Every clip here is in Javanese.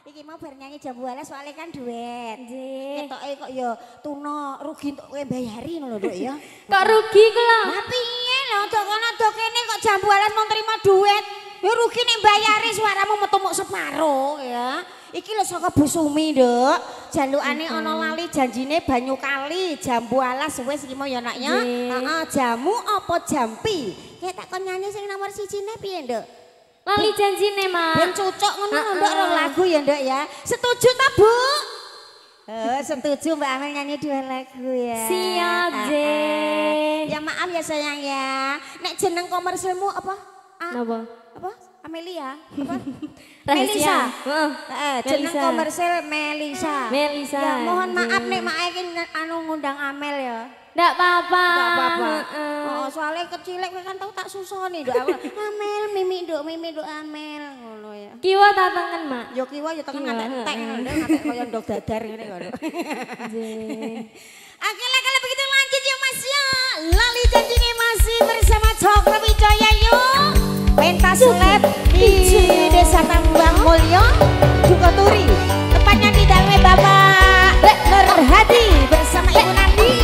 Iki mau bar nyanyi jambu alas soalnya kan duet. Ketoke kok ya tuna rugi untuk kowe bayari ngono lho ya. Kok rugi kula? Lah piye lho dok kono dok kene kok jambu alas mau terima duet. Ya rugi nek bayari suaramu metu mok separo ya. Iki lho saka Bu Sumi, Nduk. Jalukane ana lali janjine banyu kali, jambu alas wis iki mau ya nak ya. Heeh, jamu apa jampi? Kayak tak kon nyanyi sing nomor 1-ne piye, Nduk? Lali janjine, Mak. Ben cocok ngono Nduk rong lagu ya, Nduk ya. Setuju ta, Bu? Setuju Mbak Amel nyanyi 2 lagu ya. Siap, Je. Ya maaf ya sayang ya. Nek jeneng komersilmu apa? Napa? Apa? Amelia? Apa? Melisa. Jeneng komersil Melisa. Melisa. Ya mohon maaf nek mak iki anu ngundang Amel ya. Ndak apa-apa. Ndak apa-apa. Oh, soalnya kecilek kowe kan tau tak susoni Nduk. Amel, Mimi Nduk Amel ngono ya. Kiwa tak tengen, Mak. Yo kiwa yo tengen ngantek ngono Nduk, ngantek koyo ndok dadar ngene kok. Oke lah kalau begitu lanjut yuk Mas ya. Lali janjine masih bersama Cokro Wijaya yuk. Pentas lab di Desa Tambang Mulyo, Jukoturi. Tepatnya di dalamnya Bapak Nurhadi bersama Ibu Nandi.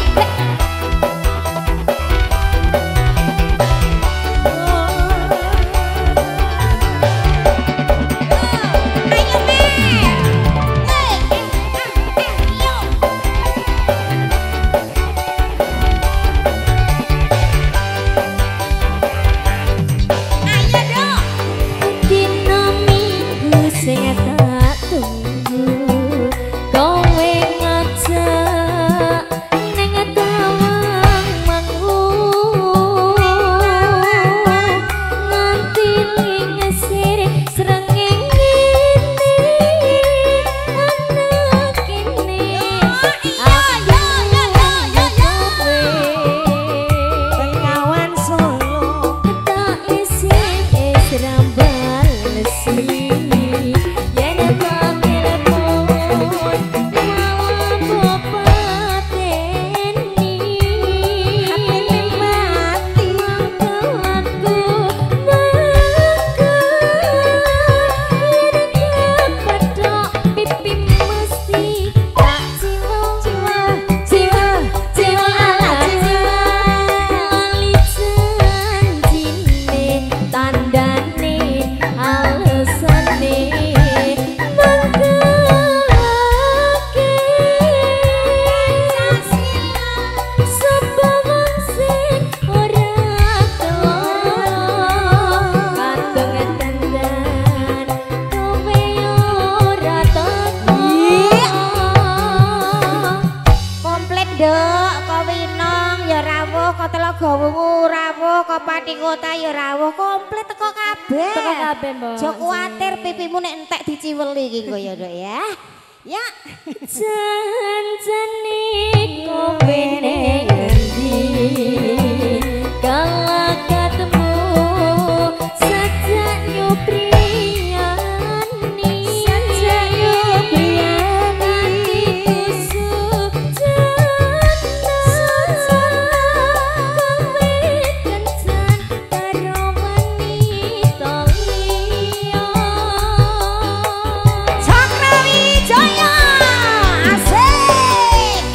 Jok kuatir pipimu nek entek diciweli iki kok ya, Nduk ya. Ya. Janjane kowe ning endi? Kala ketemu sajak nyupriyani. Sajak nyupriyani tusuk jantan. Kowe kencan karo wanita liya. Cokro Wijaya. Asik.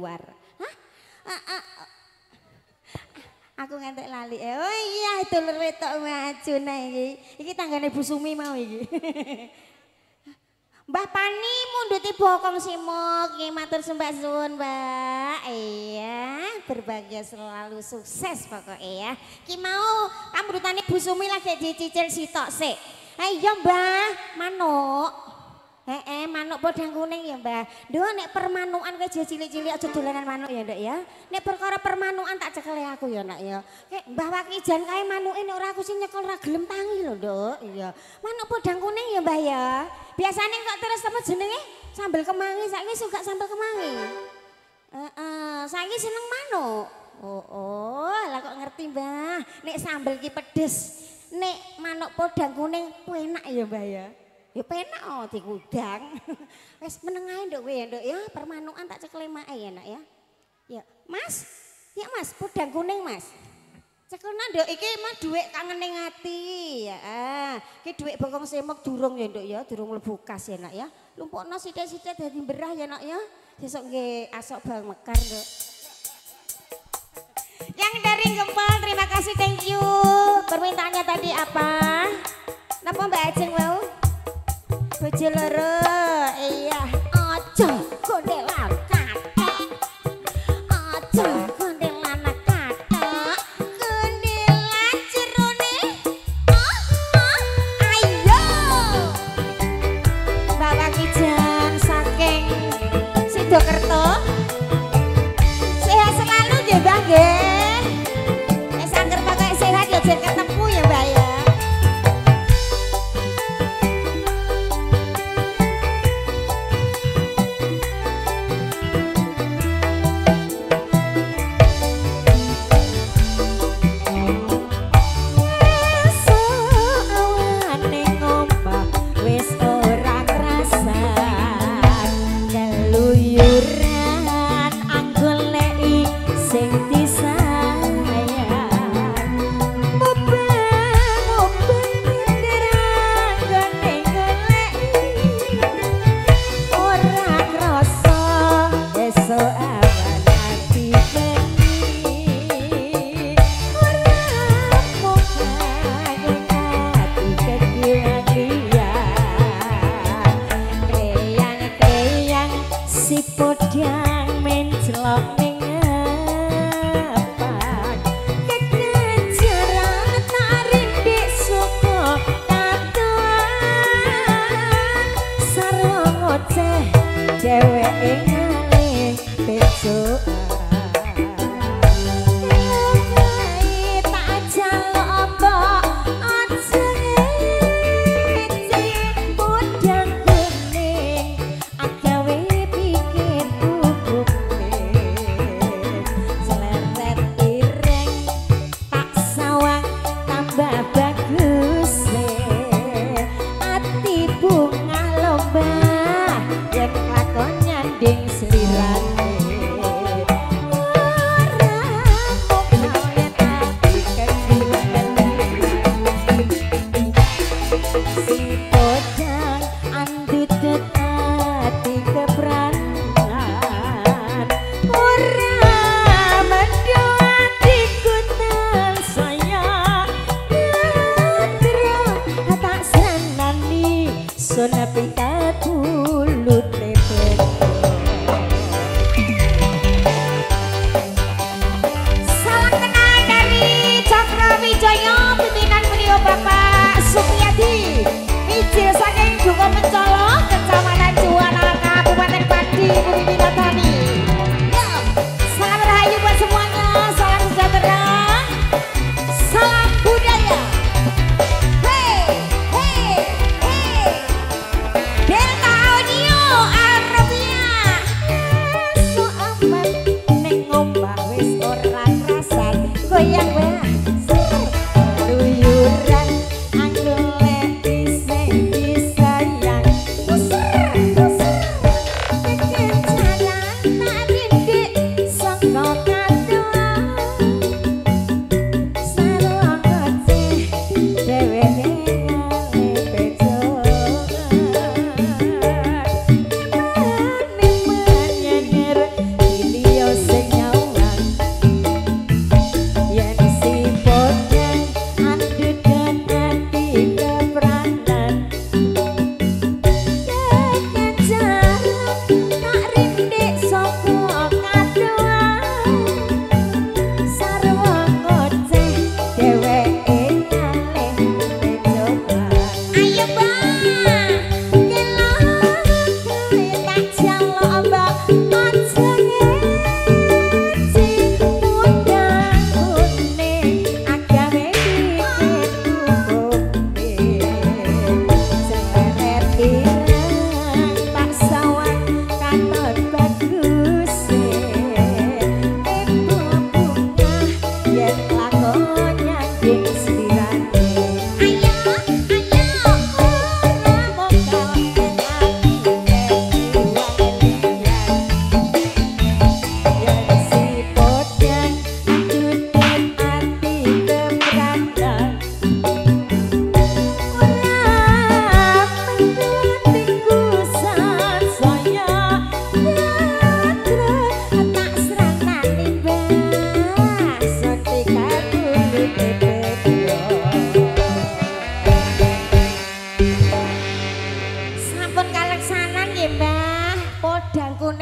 luar. Hah? Aku ngantek lali. Oh iya, dulur wedok maju nah iki. Iki tanggane Bu Sumi mau iki. Mbah Pani munduti bokong simuk, nggih matur sembah suwun, Mbak. Iya, berbahagia selalu sukses pokoknya ya. Ki mau pamrutane Bu Sumi lagi dicicil sitok sik. Ayo Mbah, manuk. Manuk podang kuning ya Mbah. Duh nek permanukan kowe cilik-cilik aja dolanan manuk ya, Nduk ya. Nek perkara permanukan tak cekele aku ya, Nak ya. Kayak Mbah Wakijan kae manuke nek ora aku sing nyekel ra gelem tangi lho, Nduk. Iya. Manuk podang kuning ya, Mbah ya. Biasanya kok terus apa jenenge? Sambel kemangi, saiki suka sambel kemangi. Saiki seneng manuk. Lah kok ngerti, Mbah. Nek sambel ki pedes, nek manuk podang kuning enak ya, Mbah ya. Ya penak digudang. Wes meneng ae Nduk kowe ya, Nduk ya. Permanukan tak cekel mae ya, Nak ya. Ya, Mas. Ya, Mas, podang kuning, Mas. Cekelna Nduk iki mah dhuwit kangening ati ya. Iki dhuwit bokong semok durung ya, Nduk ya, durung mlebu kas ya, Nak ya. Lumpukna sithik-sithik dadi berah ya, Nak ya. Sesuk nggih asok bang mekar, Nduk. Yang dari Gempol, terima kasih, thank you. Permintaannya tadi apa? Napa Mbak Ajeng wau? Bojo loro, iya. Aja gondelan kathok. Aja gondelan kathok. Gondelan jerone. Ayo. Mbak Wakijan saking Sidokerto. Sehat selalu nggih, Mbak nggih. Wis angger pokoke sehat ya jen ketemu ya, Mbak ya. Delta Audio ireng tak sawang katon bagus ibu bunga yen lakon nyanjing slirane ayo ora mokal ing ati wong liyan yen si podang ajuten ati kepratan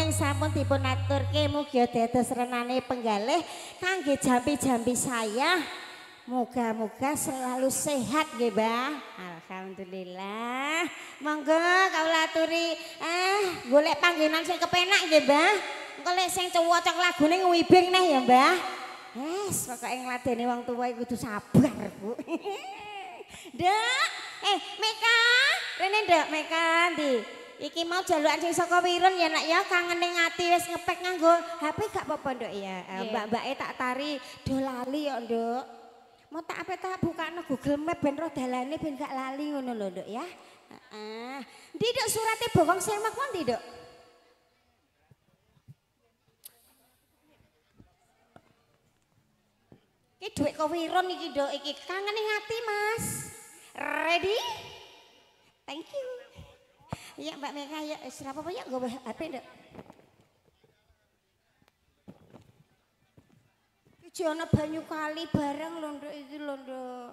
sampun dipun aturke mugi dados renane penggalih kangge jampi-jampi saya. Moga-moga selalu sehat nggih, Mbah. Alhamdulillah. Monggo kawula aturi golek panggenan sing kepenak nggih, Mbah. Engko lek sing cocok lagune ngwibing neh ya, Mbah. Pokoke ngladeni wong tuwa iku kudu sabar, Bu. Nduk, Meka, rene nduk Meka ndi? Iki mau jalukan sing saka Wirun ya nak ya kangen ning ati wis ngepek nganggo HP gak apa-apa nduk ya. Mbak-mbake tak tari do lali kok, Nduk. Mau tak apa tak bukane Google Map ben roh dalane ben gak lali ngono lho, Nduk ya. Heeh. Ndi Nduk surate Bokong Semak ku ndi, Nduk? Iki dhuwit kok Wirun iki, Nduk. Iki kangen ning ati, Mas. Ready? Thank you. Iya Mbak Meka ya, apa ya gue HP nduk. Iki ana banyu kali bareng lho nduk iki lho nduk.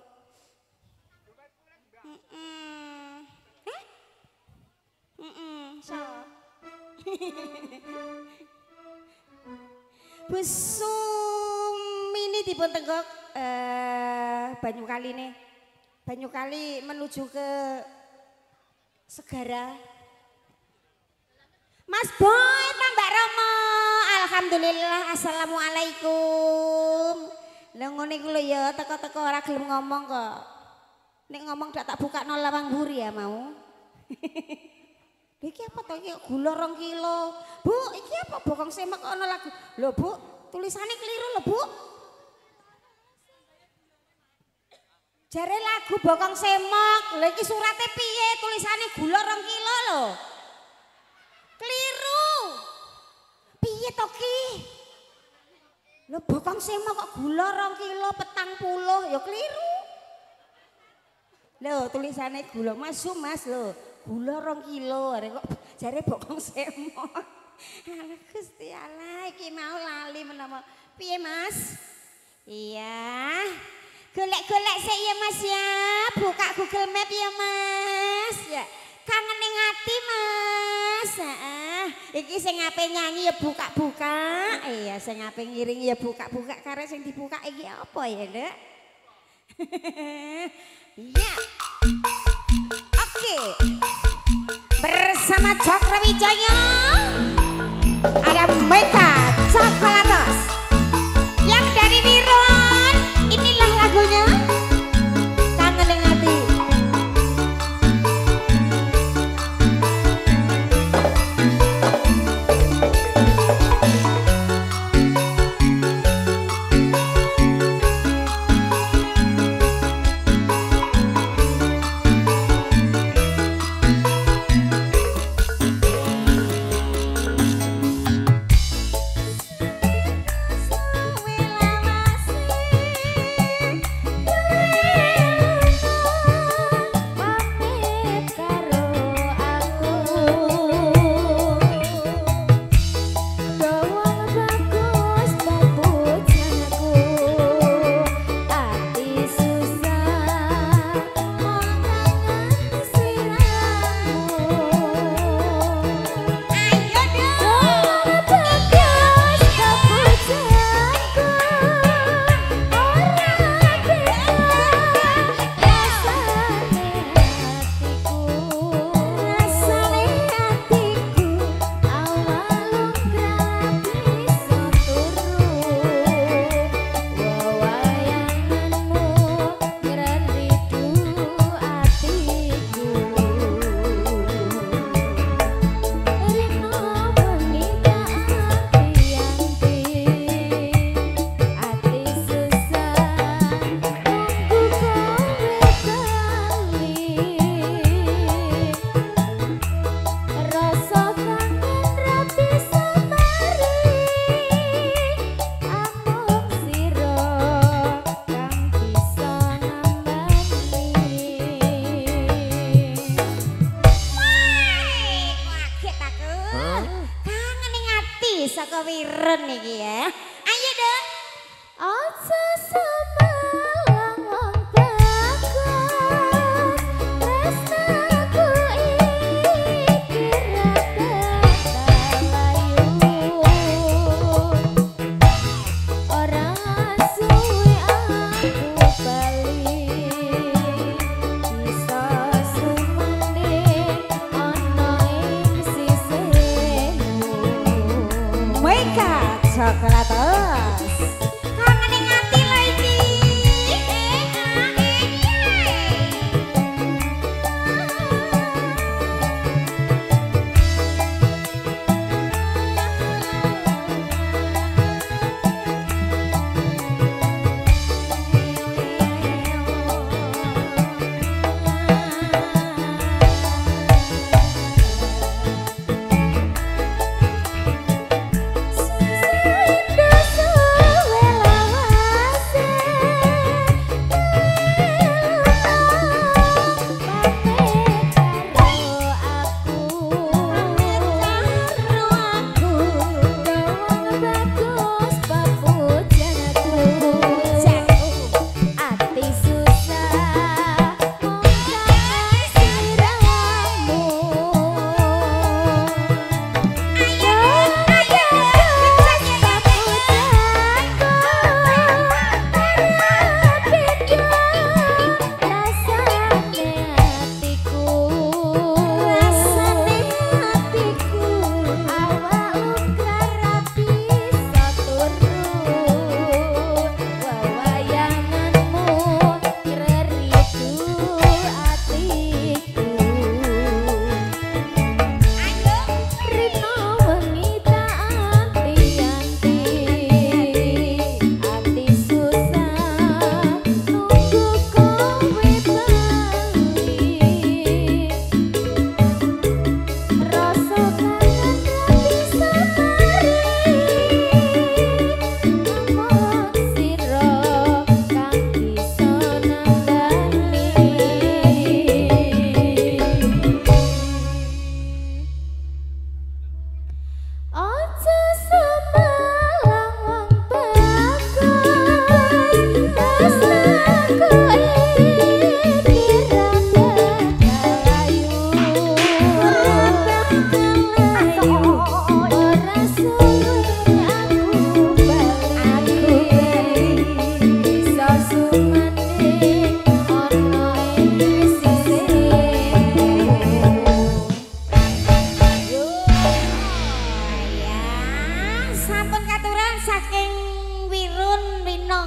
So. Busum ini dipun tenggok banyu kali nih. Banyu kali menuju ke Segara. Mas Boy, Mbak Romo, alhamdulillah, assalamualaikum. Lah ngono iku lho ya, teko-teko ora gelem ngomong kok. Nek ngomong dak tak buka nol lawang mburi ya mau. Iki apa to iki gula 2 kilo. Bu, iki apa Bokong Semak ana lagu. Lho Bu, tulisane keliru lho Bu. Jare lagu Bokong Semak, lha iki surate piye? Tulisane gula 2 kilo lho. Keliru. Piye to ki? Lho Bokong Semak kok gula 2 kilo 40 ya keliru. Lho tulisane gula masuk Mas lho. Gula 2 kilo are kok jare Bokong Semak. Alah Gusti Allah iki mau lali menawa. Piye Mas? Iya. Golek-golek sik ya Mas ya. Buka Google Map ya Mas. Ya. Kangen ning ati Mas. Heeh. Iki sing ape nyanyi ya buka-buka. Iya sing ape ngiring ya buka-buka karo sing dibuka iki apa ya, Nduk? Iya. Oke. Bersama Cokro Wijaya ada Meka Coklatos yang dari Wirun. Inilah lagunya Kangen ning ati. kewirun iki ya. Ayo dong. Aja semalang wong bagus tresnaku iki layu ora suwe aku bali bisa sumendhe ana ing sisihmu Mega Coklatos. Kangen ngati lho iki.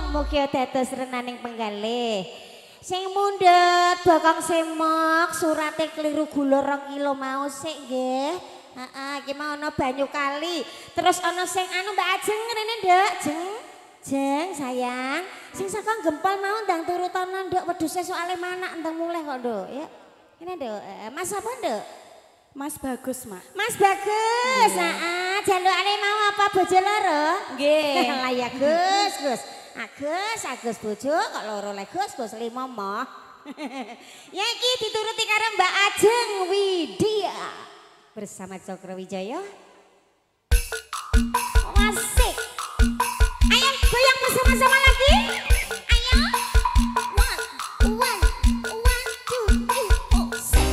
Mugi dados renaning penggalih. Sing mundhet bakang semak surate kliru gula 2 kilo mau sik nggih. Heeh, iki mau ana banyu kali. Terus ana sing anu Mbak Ajeng rene Nduk, Jeng sayang. Sing saka gempol mau ndang turutono Nduk wedhuse soalé manak ndang mulih kok Nduk ya. Ini Nduk, Mas apa Nduk? Mas Bagus, Mak. Mas Bagus, heeh, jalukane mau apa bojo loro? Nggih. Lah ya Gus. Agus bojo kok loro le Gus 5 moh. Ya iki dituruti karo Mbak Ajeng Widya bersama Cokro Wijaya. Asik. Ayo goyang bersama-sama lagi. Ayo. One, two, three, four, six.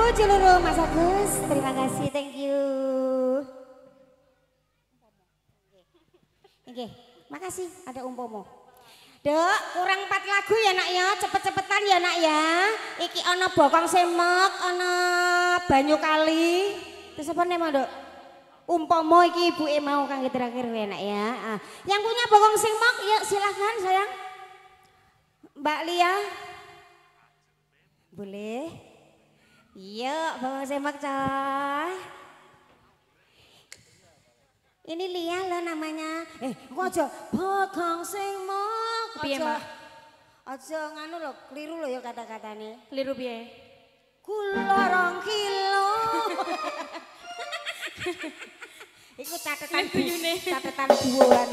Ciluru Mas Agus, terima kasih, thank you. Oke, makasih ada umpomo. Dek, kurang 4 lagu ya nak ya, cepet-cepetan ya nak ya. Iki ana bokong semek, ana banyu kali. Terus apa nih Dek? Umpomo iki ibu mau kang terakhir ya nak ya. Yang punya bokong semek ya silahkan sayang. Mbak Lia. Boleh? Iya, bokong semek coy. Ini Lia lo namanya. Kok aja bokong semek. Piye, Mbak? Aja nganu lho, keliru lho ya kata-katane. Keliru piye? Kula 2 kilo. Iku catetan buuran.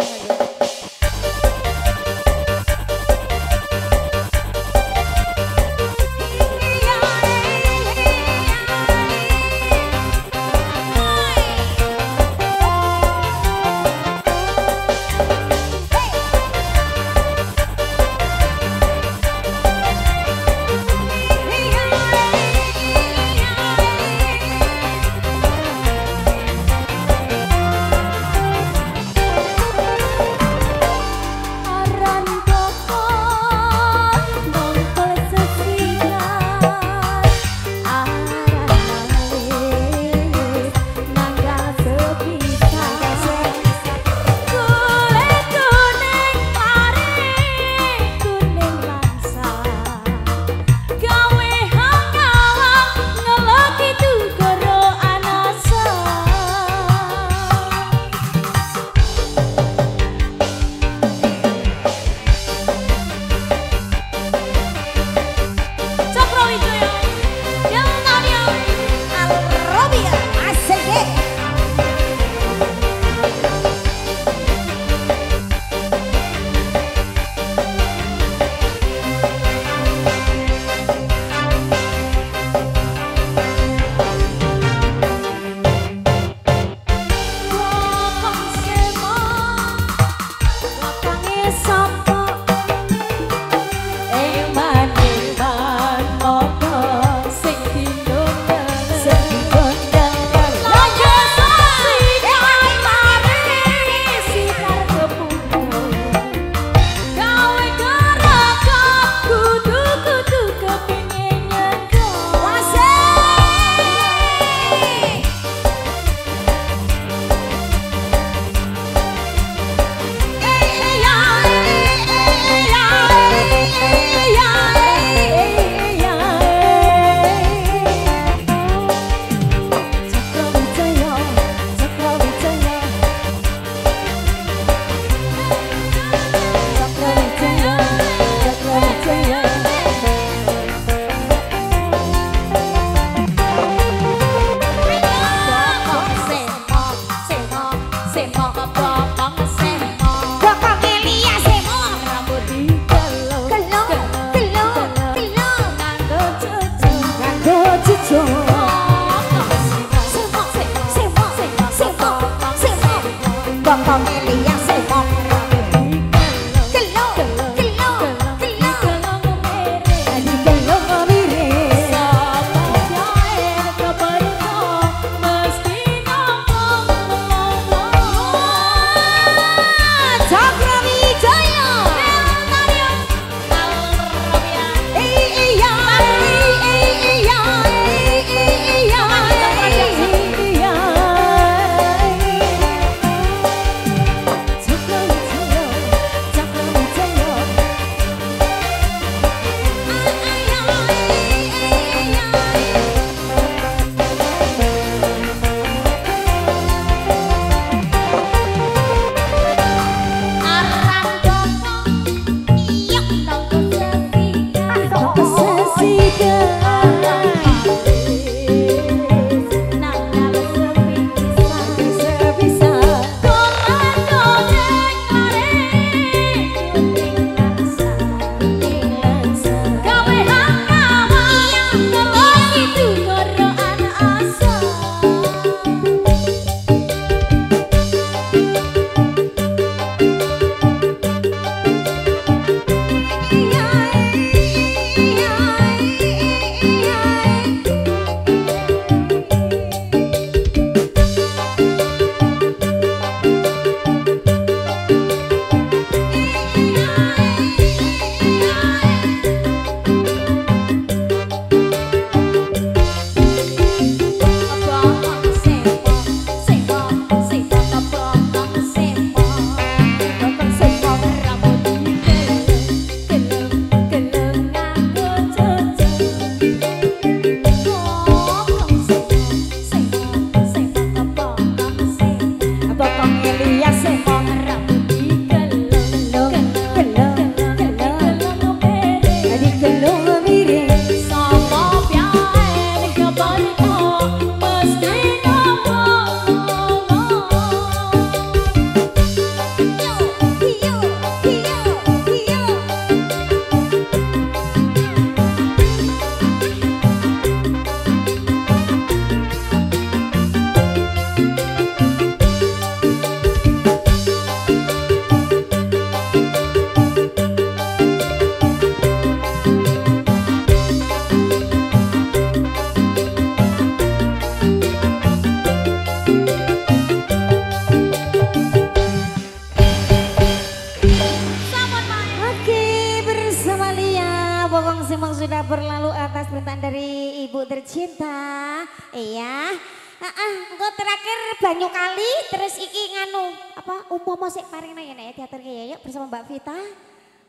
Sinta. Iya. Engko terakhir banyu kali terus iki nganu apa umpama sik paringna ya nek teater ya yuk bersama Mbak Vita.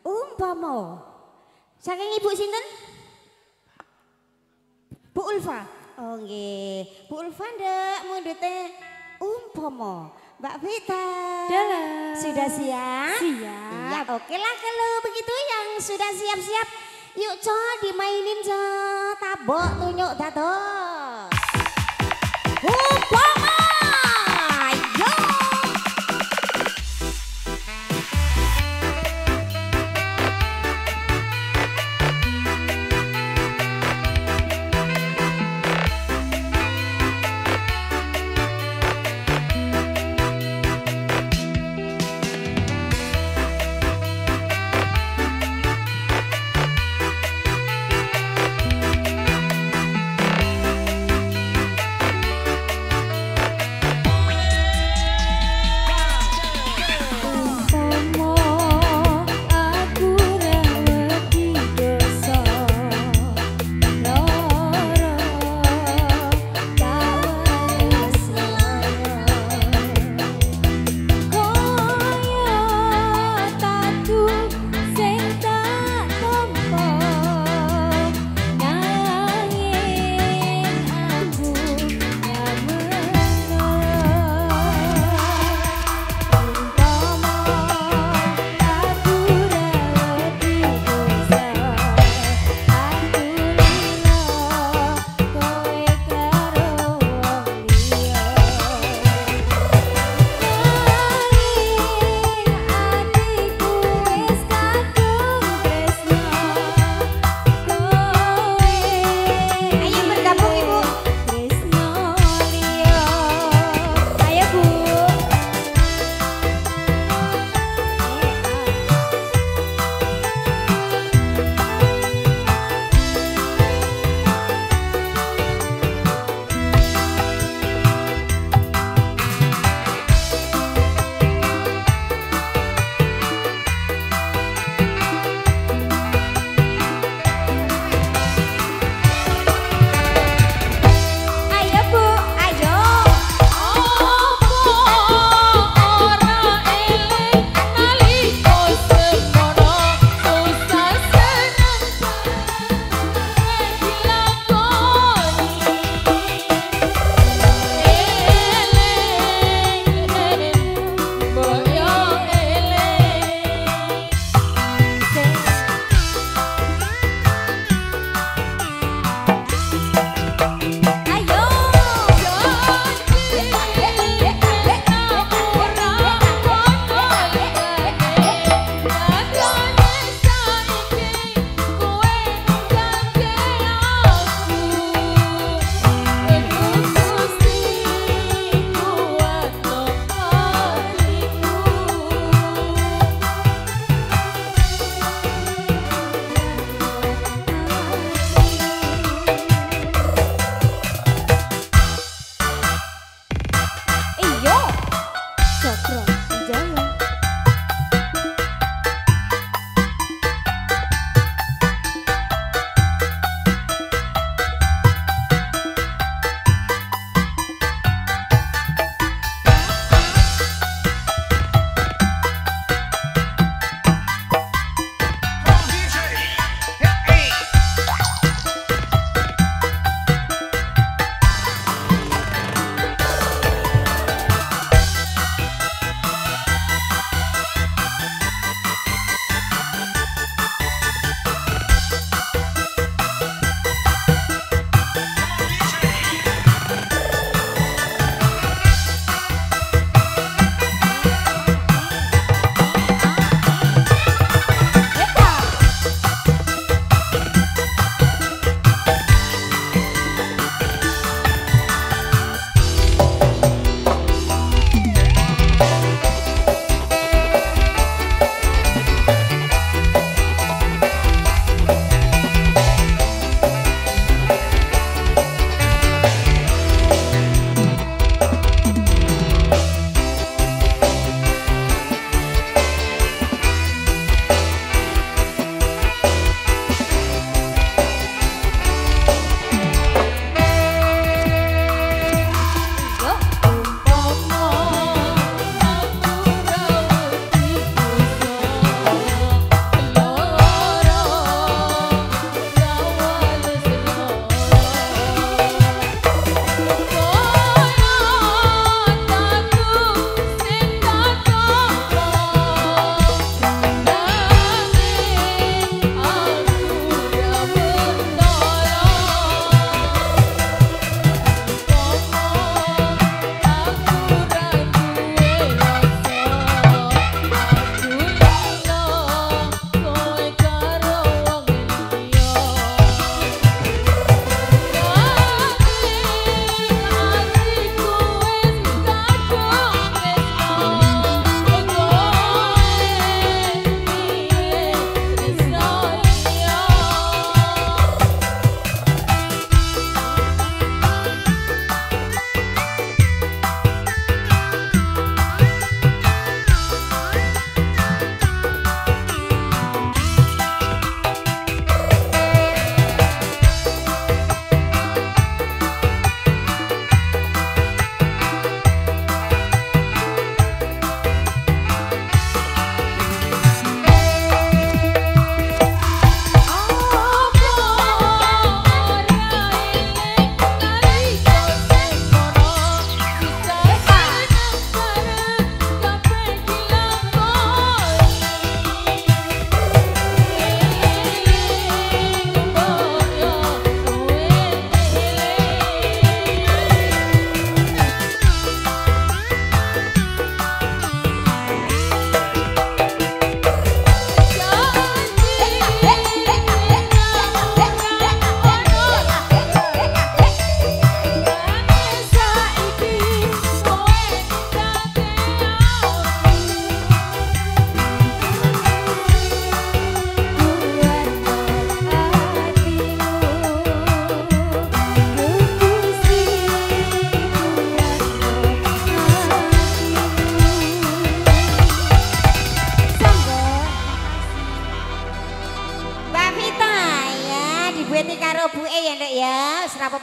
Umpama. Saking Ibu sinten? Bu Ulfa. Oh nggih. Bu Ulfa ndek mundute umpama Mbak Vita. Dalam. Sudah siap? Siap. Iya, oke lah kalau begitu yang sudah siap-siap. Yuk Co dimainin Co. Tabok tunjuk dados. Umpama. Yo.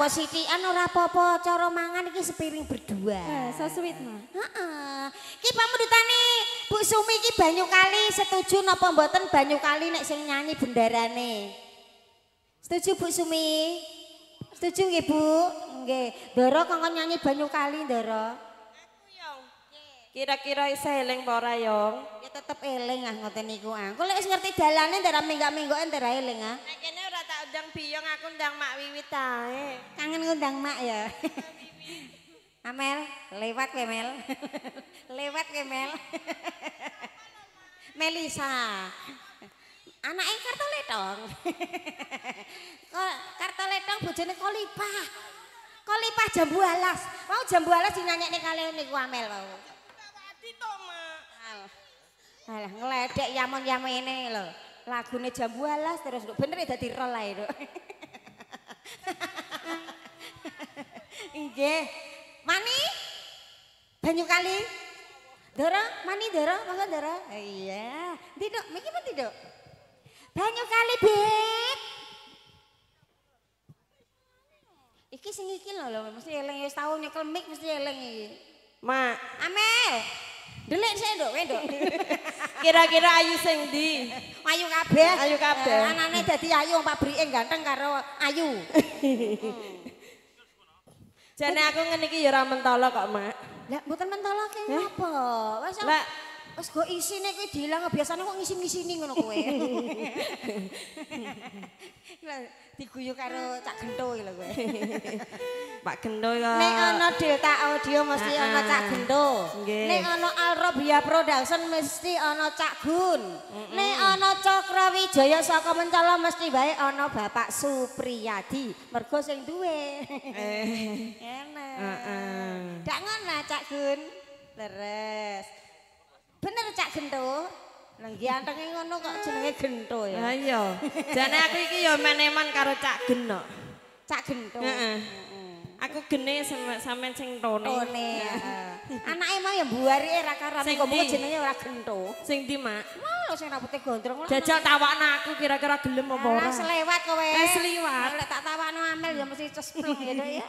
apa sithikan ora apa-apa, cara mangan iki sepiring berdua. So sweet, Mak. Heeh. Ki pamudutane Bu Sumi iki banyu kali setuju napa mboten banyu kali nek sing nyanyi bendarane? Setuju Bu Sumi? Setuju nggih Bu? Nggih. Ndara kanggo nyanyi banyu kali Ndara. Kira-kira isa eling apa ora, Yong? Ya tetep eling ah ngoten niku ah. Kok lek wis ngerti dalane ndara menggak-menggoke ndara eling ah. Nek kene ora tak undang Biyong, aku undang Mak Wiwit ae. Kangen ngundang mak ya. Amel, lewat kowe Mel. Lewat kowe Mel. Melisa. Anake Kartoletong. Kok Kartoletong bojone Kolipah. Kolipah Jambu Alas. Mau Jambu Alas dinyanyekne kali niku Amel wau. Wadi to, Mak. Alah ngledek yamon-yamene lho. Lagune Jambu Alas terus nduk bener dadi rol ae nduk. Nggih. Mani? Banyu kali? Ndara, mani Ndara, monggo Ndara. Iya. Ndi Nduk, miki pundi Nduk? Banyu kali, Beb. Iki sing iki lho, mesti eling wis tau nyekel mik mesti eling iki. Mak, Amel. Delik sik Nduk, kowe Nduk. kira-kira ayu sing ndi? Ayu kabeh. Ayu kabeh. Anane dadi ayu pabrike ganteng karo ayu. Jane aku ngene iki ya ora mentolo kok, Mak. Lah mboten mentoloke napa? Wes Lah, wis go isine kuwi diilang biasane kok ngisi-ngisini ngono kowe. Lah diguyu karo Cak Gento iki lho kowe. Pak Gendo ya. Nek ana Delta Audio mesti ana Cak Gento. Nggih. Nek ana Alrobia Production mesti ana Cak Gun. Nek ana Cakrawidjaya saka Mencala mesti bae ana Bapak Supriyadi. Mergo sing duwe. Enak. Heeh. Dak ngono Cak Gun. Leres. Bener Cak Gento. Lah nggih antenge ngono kok jenenge Gento ya. Ha iya. Jane aku iki ya meneman karo Cak Geno. Cak Gento. Heeh. Aku gene sampean sing tone. Tone. Anake mah ya mbuari ra karane Sing kok ndi? jenenge ora Gento. Sing ndi, Mak? Mau lho sing rambutnya gondrong lah. Jajal tawakna aku kira-kira gelem apa ora. Selewat kowe. Seliwat. Lek tak tawakno Amel ya mesti cesplung ya Dok ya.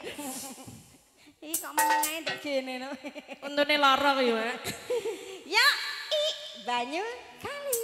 Iki kok menengae ndek gene no. Untune lara kuwi, Mak. Ya, banyu kali.